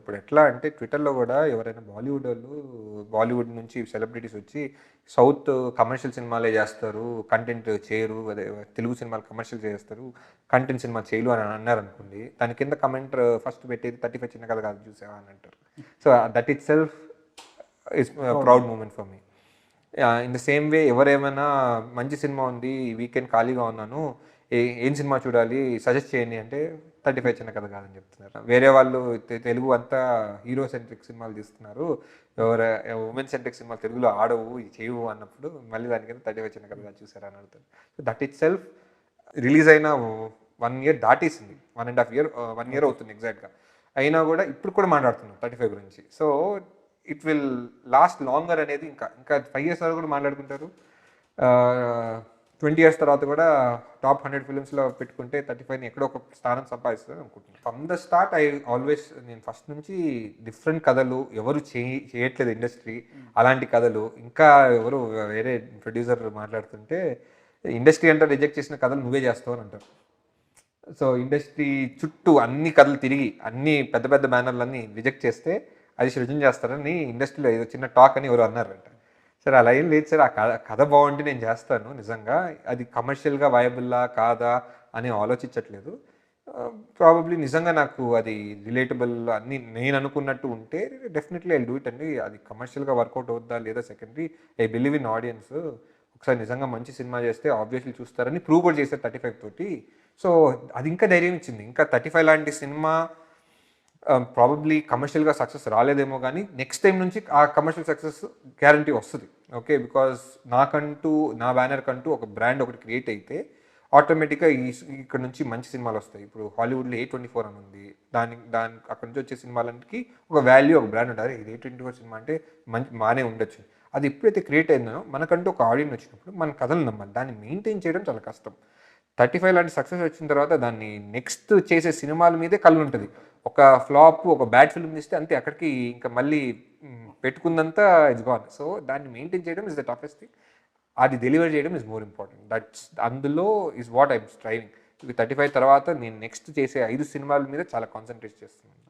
ఇప్పుడు ఎట్లా అంటే ట్విట్టర్‌లో గూడా ఎవరైనా బాలీవుడ్ నుంచి సెలబ్రిటీస్ వచ్చి సౌత్ కమర్షియల్ సినిమాలే జేస్తారు. కంటెంట్ చేయరు. అదే తెలుగు సినిమాలు కమర్షియల్ చేస్తారు. కంటెంట్ సినిమా చేయరు అని అన్నారనుకోండి. దాని కింద కమెంట్ ఫస్ట్ పెట్టేది 35 చిన్న కథ కాదు చూసావా అని అంటారు. So, that itself is proud moment for me. In the same way ఎవరేమైనా మంచి సినిమా ఉంది, ఈ వీకెండ్ ఖాళీగా ఉన్నాను, ఏం సినిమా చూడాలి సజెస్ట్ చేయండి అంటే 35 చిన్న కథ కాదని చెప్తున్నారు. వేరే వాళ్ళు తెలుగు అంతా హీరో సెంట్రిక్ సినిమాలు తీస్తున్నారు. ఎవరు ఉమెన్ సెంట్రిక్ సినిమాలు తెలుగులో ఆడవు, చేయవు అన్నప్పుడు మళ్ళీ దాని కింద 35 చిన్న కథగా చూసారా అని అడుగుతారు. So that it self release అయిన 1 ఇయర్ దాటేసింది. 1.5 ఇయర్ 1 ఇయర్ అవుతుంది ఎగ్జాక్ట్‌గా. అయినా కూడా ఇప్పుడు కూడా మాట్లాడుతున్నాం 35 గురించి. So it will last longer అనేది ఇంకా ఇంకా 5 ఇయర్స్ వరకు కూడా మాట్లాడుకుంటారు. 20 ఇయర్స్ తర్వాత కూడా టాప్ 100 ఫిల్మ్స్లో పెట్టుకుంటే 35ని ఎక్కడో ఒక స్థానం సంపాదిస్తుంది అనుకుంటున్నాను. ఫ్రమ్ ద స్టార్ట్ నేను ఫస్ట్ నుంచి డిఫరెంట్ కథలు ఎవరు చేయట్లేదు ఇండస్ట్రీ అలాంటి కథలు ఇంకా ఎవరు వేరే ప్రొడ్యూసర్ మాట్లాడుతుంటే ఇండస్ట్రీ అంటే రిజెక్ట్ చేసిన కథలు నువ్వే చేస్తావు అని అంటారు. సో ఇండస్ట్రీ చుట్టూ అన్ని కథలు తిరిగి అన్ని పెద్ద పెద్ద బ్యానర్లన్నీ రిజెక్ట్ చేస్తే అది సృజన చేస్తారని ఇండస్ట్రీలో ఏదో చిన్న టాక్ అని ఎవరు అన్నారంట. సార్ అలా ఏం లేదు సార్, ఆ కథ బాగుంటే నేను చేస్తాను నిజంగా, అది కమర్షియల్గా వయబుల్లా కాదా అని ఆలోచించట్లేదు. ప్రాబబ్లీ నిజంగా నాకు అది రిలేటబుల్ అన్ని నేను అనుకున్నట్టు ఉంటే డెఫినెట్లీ ఐ డూ ఇట్ అండి. అది కమర్షియల్గా వర్కౌట్ అవుద్దా లేదా secondary. I believe in audience. ఒకసారి నిజంగా మంచి సినిమా చేస్తే ఆబ్వియస్లీ చూస్తారని ప్రూవ్ కూడా చేశారు 35 తోటి. సో అది ఇంకా ధైర్యం ఇచ్చింది. ఇంకా 35 లాంటి సినిమా ప్రాబబ్లీ కమర్షియల్గా సక్సెస్ రాలేదేమో కానీ నెక్స్ట్ టైం నుంచి ఆ కమర్షియల్ సక్సెస్ గ్యారంటీ వస్తుంది. ఓకే, బికాజ్ నా బ్యానర్ కంటూ ఒక బ్రాండ్ ఒకటి క్రియేట్ అయితే ఆటోమేటిక్గా ఇక్కడ నుంచి మంచి సినిమాలు వస్తాయి. ఇప్పుడు హాలీవుడ్లో A24 అని ఉంది. దాని అక్కడ నుంచి వచ్చే సినిమాలకి ఒక వాల్యూ, ఒక బ్రాండ్ ఉంటుంది. ఇది A24 సినిమా అంటే బాగానే ఉండొచ్చు. అది ఎప్పుడైతే క్రియేట్ అయిందో మనకంటూ ఒక ఆడియన్స్ వచ్చినప్పుడు మన కథలు నమ్మాలి. దాన్ని మెయింటైన్ చేయడం చాలా కష్టం. 35 లాంటి సక్సెస్ వచ్చిన తర్వాత దాన్ని నెక్స్ట్ చేసే సినిమాల మీదే కళ్ళు ఉంటుంది. ఒక ఫ్లాప్, ఒక బ్యాడ్ ఫిల్మ్ తీస్తే అంతే, అక్కడికి ఇంకా మళ్ళీ పెట్టుకుందంతా ఇట్స్ గాన్. సో దాన్ని మెయింటైన్ చేయడం ఇస్ ద టఫెస్ట్ థింగ్. అది డెలివర్ చేయడం ఇస్ మోర్ ఇంపార్టెంట్. అందులో ఇస్ వాట్ ఐఎమ్ స్ట్రైవింగ్. 35 తర్వాత నేను నెక్స్ట్ చేసే 5 సినిమాల మీద చాలా కాన్సన్ట్రేట్ చేస్తున్నాను.